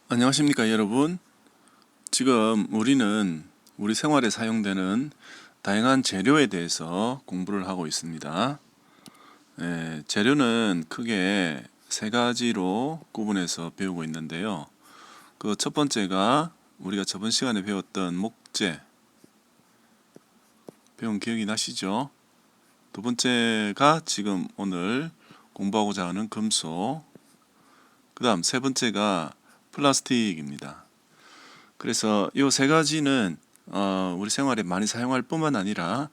안녕하십니까 여러분. 지금 우리는 우리 생활에 사용되는 다양한 재료에 대해서 공부를 하고 있습니다. 재료는 크게 세 가지로 구분해서 배우고 있는데요. 그 첫 번째가 우리가 저번 시간에 배웠던 목재, 배운 기억이 나시죠? 두 번째가 지금 오늘 공부하고자 하는 금속, 그 다음 세 번째가 플라스틱입니다. 그래서 이 세 가지는 우리 생활에 많이 사용할 뿐만 아니라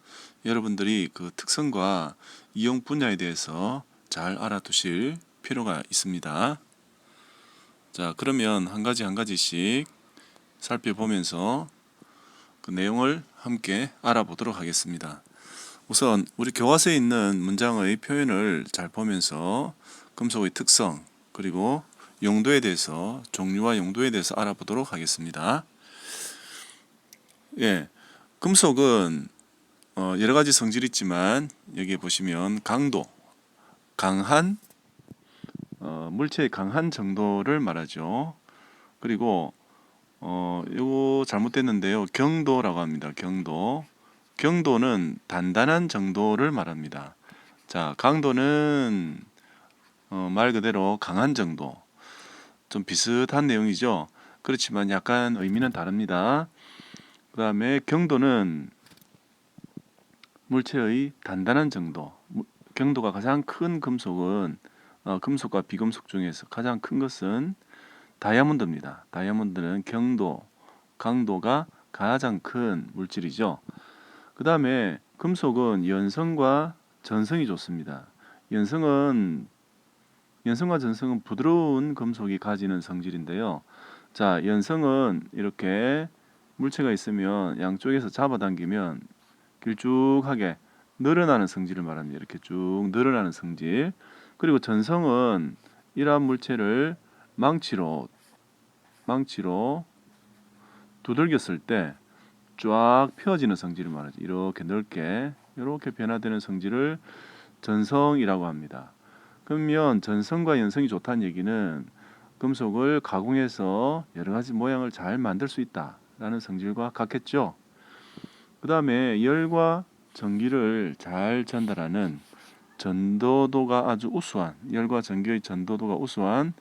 여러분들이 그 특성과 이용 분야에 대해서 잘 알아두실 필요가 있습니다. 자, 그러면 한 가지 한 가지씩 살펴보면서 그 내용을 함께 알아보도록 하겠습니다. 우선 우리 교과서에 있는 문장의 표현을 잘 보면서 금속의 특성 그리고 용도에 대해서, 종류와 용도에 대해서 알아보도록 하겠습니다. 금속은 여러 가지 성질이 있지만 여기 보시면 강도, 강한, 물체의 강한 정도를 말하죠. 그리고 이거 잘못됐는데요. 경도라고 합니다. 경도는 단단한 정도를 말합니다. 자, 강도는 말 그대로 강한 정도. 좀 비슷한 내용이죠. 그렇지만 약간 의미는 다릅니다. 그 다음에 경도는 물체의 단단한 정도. 경도가 가장 큰 금속은 금속과 비금속 중에서 가장 큰 것은 다이아몬드입니다. 다이아몬드는 강도가 가장 큰 물질이죠. 그 다음에 금속은 연성과 전성이 좋습니다. 연성과 전성은 부드러운 금속이 가지는 성질인데요. 자, 연성은 이렇게 물체가 있으면 양쪽에서 잡아당기면 길쭉하게 늘어나는 성질을 말합니다. 이렇게 쭉 늘어나는 성질. 그리고 전성은 이러한 물체를 망치로 두들겼을 때 쫙 펴지는 성질을 말하죠. 이렇게 넓게 이렇게 변화되는 성질을 전성이라고 합니다. 그러면 전성과 연성이 좋다는 얘기는 금속을 가공해서 여러 가지 모양을 잘 만들 수 있다라는 성질과 같겠죠. 그 다음에 열과 전기를 잘 전달하는 전도도가 아주 우수한, 열과 전기의 전도도가 우수한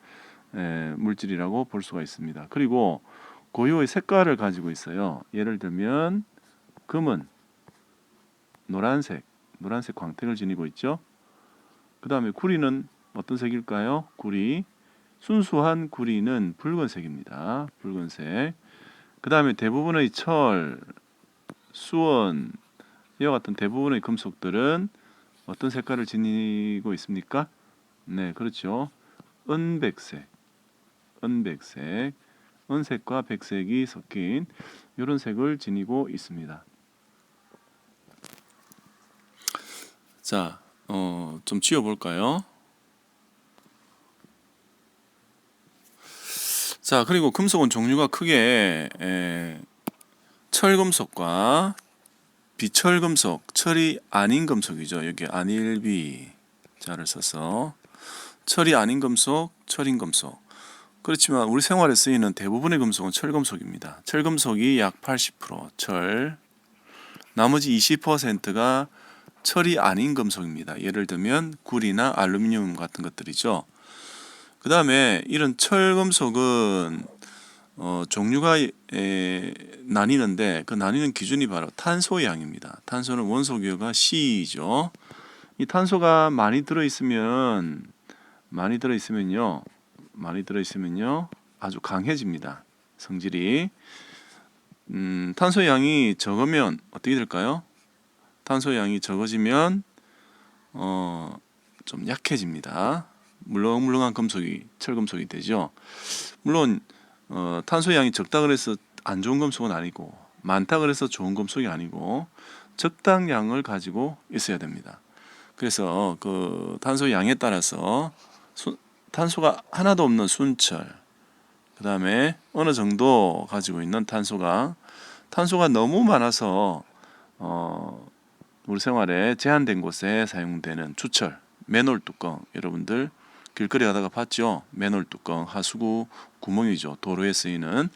물질이라고 볼 수가 있습니다. 그리고 고유의 색깔을 가지고 있어요. 예를 들면 금은 노란색 광택을 지니고 있죠. 그 다음에 구리는 어떤 색일까요? 순수한 구리는 붉은색입니다. 붉은색. 그 다음에 대부분의 철, 수원, 이와 같은 대부분의 금속들은 어떤 색깔을 지니고 있습니까? 네, 그렇죠. 은백색. 은색과 백색이 섞인 이런 색을 지니고 있습니다. 자, 좀 지워볼까요? 자, 그리고 금속은 종류가 크게 철금속과 비철금속, 철이 아닌 금속이죠. 여기 안일비 자를 써서 철이 아닌 금속, 철인 금속. 그렇지만 우리 생활에 쓰이는 대부분의 금속은 철금속입니다. 철금속이 약 80%, 철, 나머지 20%가 철이 아닌 금속입니다. 예를 들면 구리나 알루미늄 같은 것들이죠. 그 다음에 이런 철금속은 종류가 나뉘는데 그 나뉘는 기준이 바로 탄소 양입니다. 탄소는 원소 기호가 C죠. 이 탄소가 많이 들어있으면요 아주 강해집니다. 성질이. 탄소 양이 적으면 어떻게 될까요? 탄소 양이 적어지면 좀 약해집니다. 물렁물렁한 철금속이 되죠. 물론 탄소 양이 적다 그래서 안 좋은 금속은 아니고 많다 그래서 좋은 금속이 아니고 적당량을 가지고 있어야 됩니다. 그래서 그 탄소 양에 따라서 탄소가 하나도 없는 순철, 그 다음에 어느 정도 가지고 있는 탄소가 너무 많아서 우리 생활에 제한된 곳에 사용되는 주철, 맨홀 뚜껑 여러분들 길거리 가다가 봤죠. 맨홀 뚜껑, 하수구 구멍이죠. 도로에 쓰이는.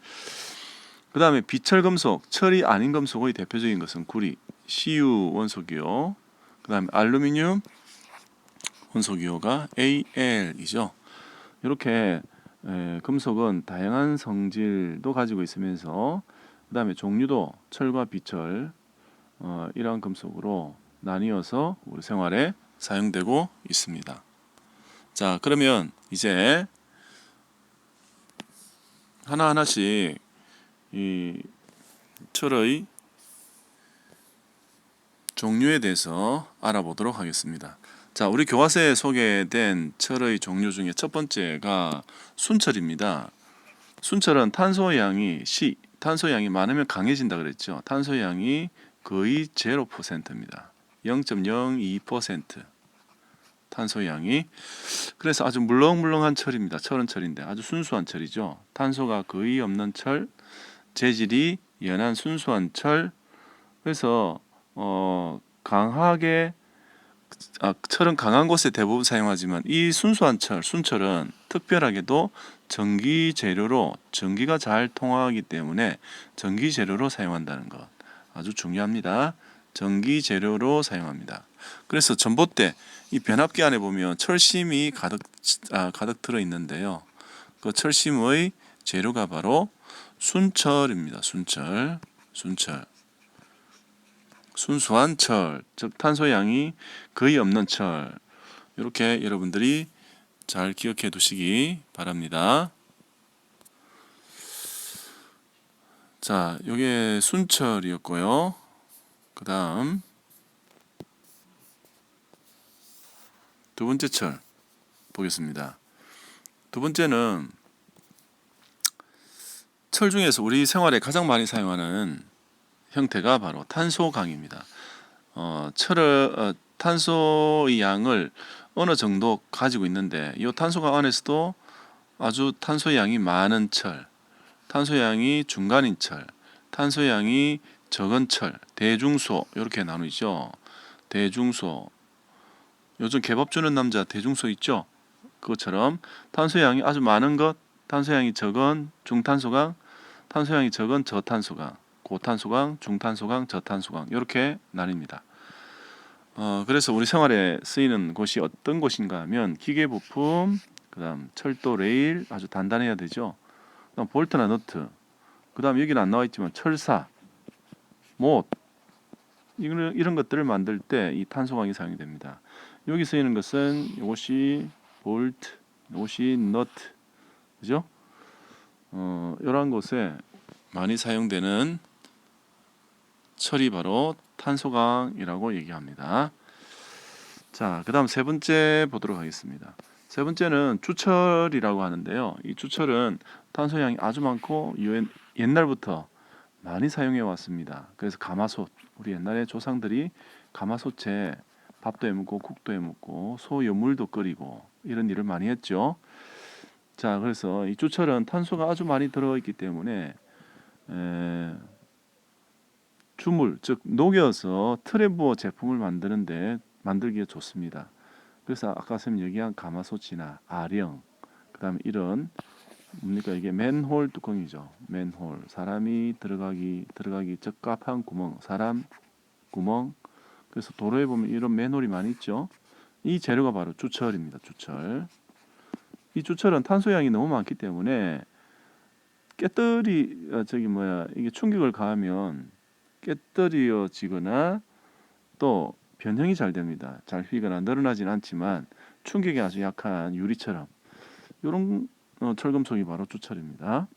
그 다음에 비철금속, 철이 아닌 금속의 대표적인 것은 구리, Cu 원소기호, 그 다음에 알루미늄 원소기호가 Al이죠. 이렇게 금속은 다양한 성질도 가지고 있으면서 그 다음에 종류도 철과 비철 이러한 금속으로 나뉘어서 우리 생활에 사용되고 있습니다. 자, 그러면 이제 하나하나씩 이 철의 종류에 대해서 알아보도록 하겠습니다. 자, 우리 교과서에 소개된 철의 종류 중에 첫 번째가 순철입니다. 순철은 탄소양이 탄소양이 많으면 강해진다 그랬죠. 탄소양이 거의 0%입니다. 0.02% 탄소양이. 그래서 아주 물렁물렁한 철입니다. 철은 철인데 아주 순수한 철이죠. 탄소가 거의 없는 철, 재질이 연한 순수한 철. 그래서 강하게 철은 강한 곳에 대부분 사용하지만 이 순수한 철, 순철은 특별하게도 전기 재료로 전기가 잘 통하기 때문에 전기 재료로 사용한다는 것 아주 중요합니다. 전기 재료로 사용합니다. 그래서 전봇대 이 변압기 안에 보면 철심이 가득 들어 있는데요. 그 철심의 재료가 바로 순철입니다. 순철. 순수한 철, 즉 탄소양이 거의 없는 철. 이렇게 여러분들이 잘 기억해 두시기 바랍니다. 자, 이게 순철이었고요. 그 다음 두 번째 철 보겠습니다. 두 번째는 철 중에서 우리 생활에 가장 많이 사용하는 형태가 바로 탄소강입니다. 탄소의 양을 어느 정도 가지고 있는데 이 탄소강 안에서도 아주 탄소양이 많은 철, 탄소양이 중간인 철, 탄소양이 적은 철, 대중소 이렇게 나누죠. 대중소. 요즘 개밥 주는 남자 대중소 있죠? 그것처럼 탄소양이 아주 많은 것, 탄소양이 적은 중탄소강, 탄소양이 적은 저탄소강, 고탄소강, 중탄소강, 저탄소강 이렇게 나뉩니다. 그래서 우리 생활에 쓰이는 곳이 어떤 곳인가 하면 기계부품, 그 다음 철도 레일 아주 단단해야 되죠. 그 다음 볼트나 너트, 그 다음 여기는 안 나와 있지만 철사, 못 이런 것들을 만들 때 이 탄소광이 사용이 됩니다. 여기 쓰이는 것은 이것이 볼트, 이것이 너트, 그죠? 이러한 곳에 많이 사용되는 철이 바로 탄소광이라고 얘기합니다. 자, 그 다음 세 번째 보도록 하겠습니다. 세 번째는 주철이라고 하는데요. 이 주철은 탄소양이 아주 많고 옛날부터 많이 사용해 왔습니다. 그래서 가마솥, 우리 옛날에 조상들이 가마솥에 밥도 해먹고 국도 해먹고 소여물도 끓이고 이런 일을 많이 했죠. 자, 그래서 이 주철은 탄소가 아주 많이 들어있기 때문에 주물, 즉 녹여서 틀에 부어 제품을 만들기에 좋습니다. 그래서 아까 쌤 얘기한 가마솥이나 아령, 그다음에 이런 뭡니까 이게 맨홀 뚜껑이죠. 맨홀, 사람이 들어가기 적합한 구멍, 사람 구멍. 그래서 도로에 보면 이런 맨홀이 많이 있죠. 이 재료가 바로 주철입니다. 주철. 이 주철은 탄소양이 너무 많기 때문에 이게 충격을 가하면 깨뜨려지거나 또 변형이 잘 됩니다. 잘 휘거나 늘어나진 않지만 충격이 아주 약한 유리처럼 이런 철금속이 바로 주철입니다.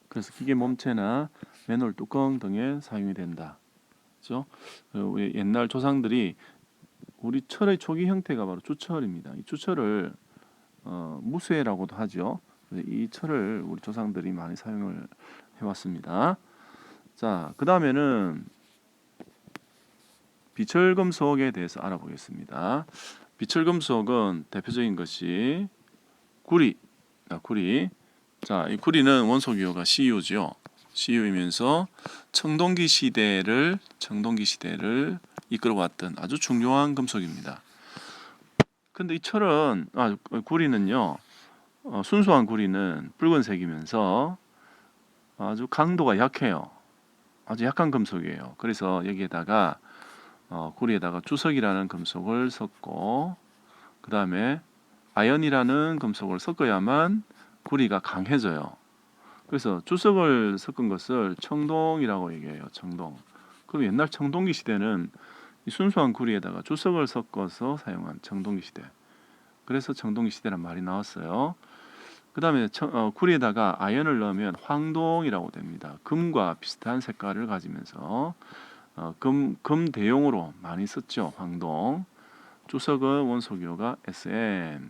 그래서 기계 몸체나 맨홀 뚜껑 등에 사용이 된다. 그렇죠? 우리 옛날 조상들이 우리 철의 초기 형태가 바로 주철입니다. 이 주철을 무쇠라고도 하죠. 이 철을 우리 조상들이 많이 사용을 해왔습니다. 자, 그 다음에는 비철금속에 대해서 알아보겠습니다. 비철금속은 대표적인 것이 구리. 자, 이 구리는 원소기호가 Cu죠. Cu이면서 청동기 시대를 이끌어왔던 아주 중요한 금속입니다. 근데 이 철은 구리는요. 순수한 구리는 붉은색이면서 아주 강도가 약해요. 아주 약한 금속이에요. 그래서 여기에다가 구리에다가 주석이라는 금속을 섞고 그 다음에 아연이라는 금속을 섞어야만 구리가 강해져요. 그래서 주석을 섞은 것을 청동이라고 얘기해요. 청동. 그럼 옛날 청동기 시대는 이 순수한 구리에다가 주석을 섞어서 사용한 청동기 시대. 그래서 청동기 시대란 말이 나왔어요. 그 다음에 구리에다가 아연을 넣으면 황동이라고 됩니다. 금과 비슷한 색깔을 가지면서 금 대용으로 많이 썼죠. 황동. 주석은 원소기호가 SN,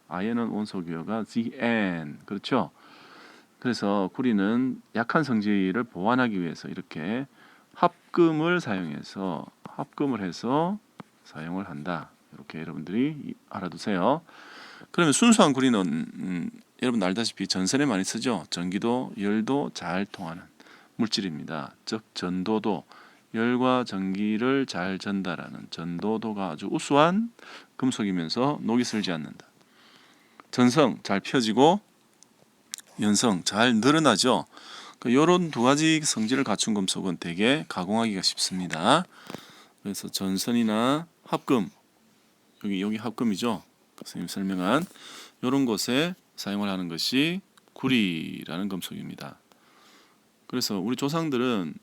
아연은 원소기호가 ZN. 그렇죠? 그래서 구리는 약한 성질을 보완하기 위해서 이렇게 합금을 해서 사용을 한다. 이렇게 여러분들이 알아두세요. 그러면 순수한 구리는 여러분 알다시피 전선에 많이 쓰죠. 전기도 열도 잘 통하는 물질입니다. 즉 전도도 열과 전기를 잘 전달하는 전도도가 아주 우수한 금속이면서 녹이 슬지 않는다. 전성 잘 펴지고 연성 잘 늘어나죠. 이런 두 가지 성질을 갖춘 금속은 되게 가공하기가 쉽습니다. 그래서 전선이나 합금, 여기 합금이죠. 선생님 설명한 이런 곳에 사용을 하는 것이 구리라는 금속입니다. 그래서 우리 조상들은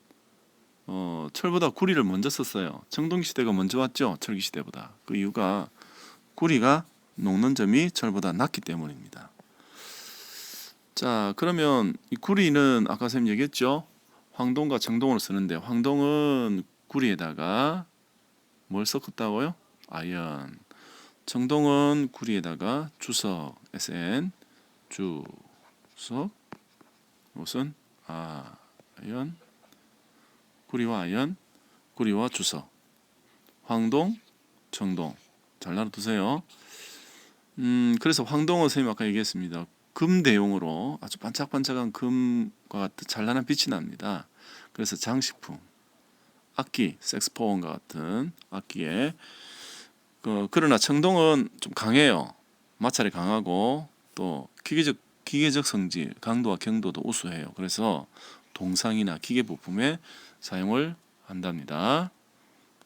철보다 구리를 먼저 썼어요. 청동기 시대가 먼저 왔죠. 철기 시대보다. 그 이유가 구리가 녹는 점이 철보다 낮기 때문입니다. 자, 그러면 이 구리는 아까 선생님 얘기했죠. 황동과 청동을 쓰는데 황동은 구리에다가 뭘 섞었다고요? 아연. 청동은 구리에다가 주석, SN, 주석, 무슨 아연, 구리와 아연, 구리와 주석, 황동, 청동. 잘 알아두세요. 그래서 황동은 선생님 아까 얘기했습니다. 금 대용으로 아주 반짝반짝한 금과 같은 찬란한 빛이 납니다. 그래서 장식품, 악기, 색스폰과 같은 악기에 그러나 청동은 좀 강해요. 마찰이 강하고 또 기계적 성질, 강도와 경도도 우수해요. 그래서 동상이나 기계 부품에 사용을 한답니다.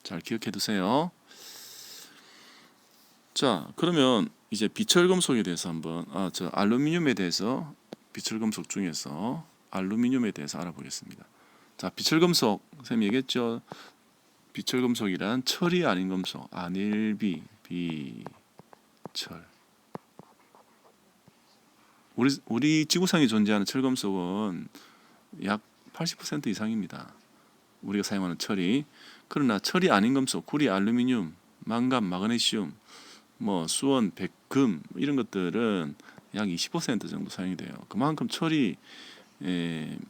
잘 기억해 두세요. 자, 그러면 이제 비철금속에 대해서 한번 알루미늄에 대해서 비철금속 중에서 알루미늄에 대해서 알아보겠습니다. 자, 비철금속 선생님 얘기했죠. 비철금속이란 철이 아닌 금속, 아닐비, 비철. 우리 지구상에 존재하는 철금속은 약 80% 이상입니다. 우리가 사용하는 철이. 그러나 철이 아닌 금속, 구리, 알루미늄, 망간, 마그네슘, 수원, 백금 이런 것들은 약 20% 정도 사용이 돼요. 그만큼 철이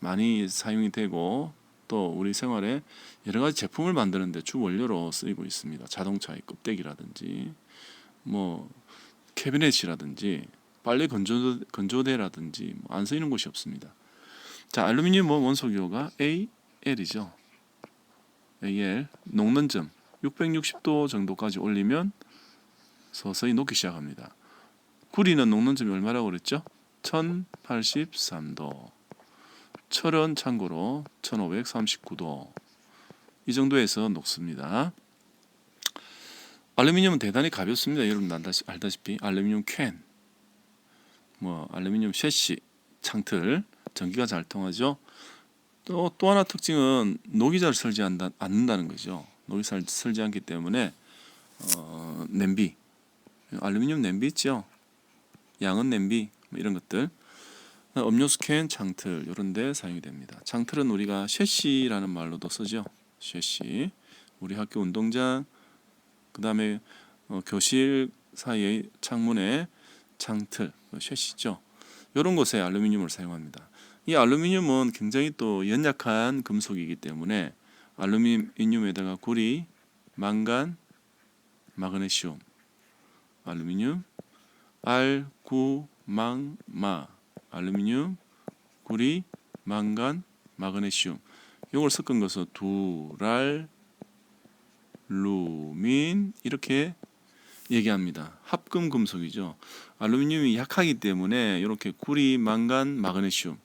많이 사용이 되고 또 우리 생활에 여러 가지 제품을 만드는 데 주 원료로 쓰이고 있습니다. 자동차의 껍데기라든지 캐비넷이라든지 빨래 건조대라든지 안 쓰이는 곳이 없습니다. 자, 알루미늄 원소기호가 AL이죠. AL 녹는 점 660도 정도까지 올리면 서서히 녹기 시작합니다. 구리는 녹는 점이 얼마라고 그랬죠? 1083도. 철은 참고로 1539도. 이 정도에서 녹습니다. 알루미늄은 대단히 가볍습니다. 여러분 알다시피 알루미늄 캔, 알루미늄 셰시, 창틀, 전기가 잘 통하죠. 또 하나 특징은 녹이 잘 슬지 않는다는 거죠. 녹이 잘 슬지 않기 때문에 냄비, 알루미늄 냄비 있죠. 양은 냄비 이런 것들, 음료수 캔, 창틀 이런 데 사용이 됩니다. 창틀은 우리가 셰시라는 말로도 쓰죠. 셰시. 우리 학교 운동장, 그 다음에 교실 사이의 창문에 창틀, 셰시죠. 이런 곳에 알루미늄을 사용합니다. 이 알루미늄은 굉장히 또 연약한 금속이기 때문에 알루미늄에다가 구리, 망간, 마그네슘, 알루미늄, 알구망마, 알루미늄, 구리, 망간, 마그네슘 이걸 섞은 것은 두랄루민 이렇게 얘기합니다. 합금 금속이죠. 알루미늄이 약하기 때문에 이렇게 구리, 망간, 마그네슘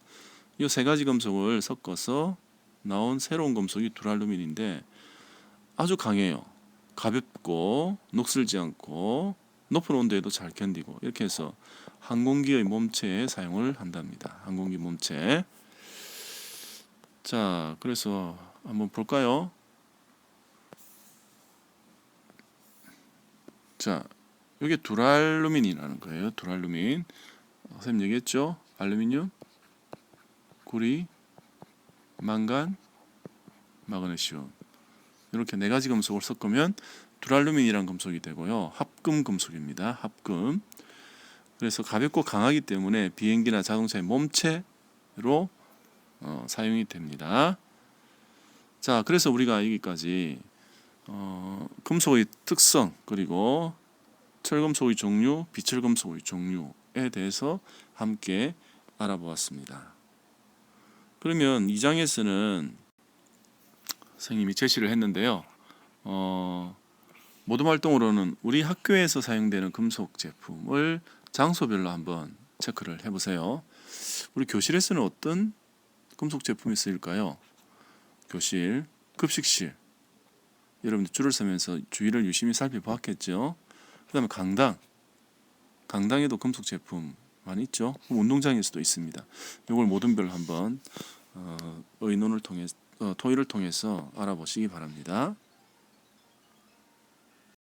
이 세 가지 금속을 섞어서 나온 새로운 금속이 두랄루민인데 아주 강해요. 가볍고 녹슬지 않고 높은 온도에도 잘 견디고 이렇게 해서 항공기의 몸체에 사용을 한답니다. 항공기 몸체. 자, 그래서 한번 볼까요? 자, 이게 두랄루민이라는 거예요. 두랄루민. 선생님 얘기했죠? 알루미늄, 구리, 망간, 마그네슘 이렇게 네 가지 금속을 섞으면 두랄루민이라는 금속이 되고요. 합금 금속입니다. 합금. 그래서 가볍고 강하기 때문에 비행기나 자동차의 몸체로 사용이 됩니다. 자, 그래서 우리가 여기까지 금속의 특성 그리고 철금속의 종류, 비철금속의 종류에 대해서 함께 알아보았습니다. 그러면 2장에서는 선생님이 제시를 했는데요. 모둠 활동으로는 우리 학교에서 사용되는 금속 제품을 장소별로 한번 체크를 해보세요. 우리 교실에서는 어떤 금속 제품이 쓰일까요? 교실, 급식실. 여러분들 줄을 서면서 주위를 유심히 살펴보았겠죠. 그 다음에 강당에도 금속 제품 많이 있죠. 운동장에서도 있습니다. 이걸 모둠별로 한번 의논을 통해 토의를 통해서 알아보시기 바랍니다.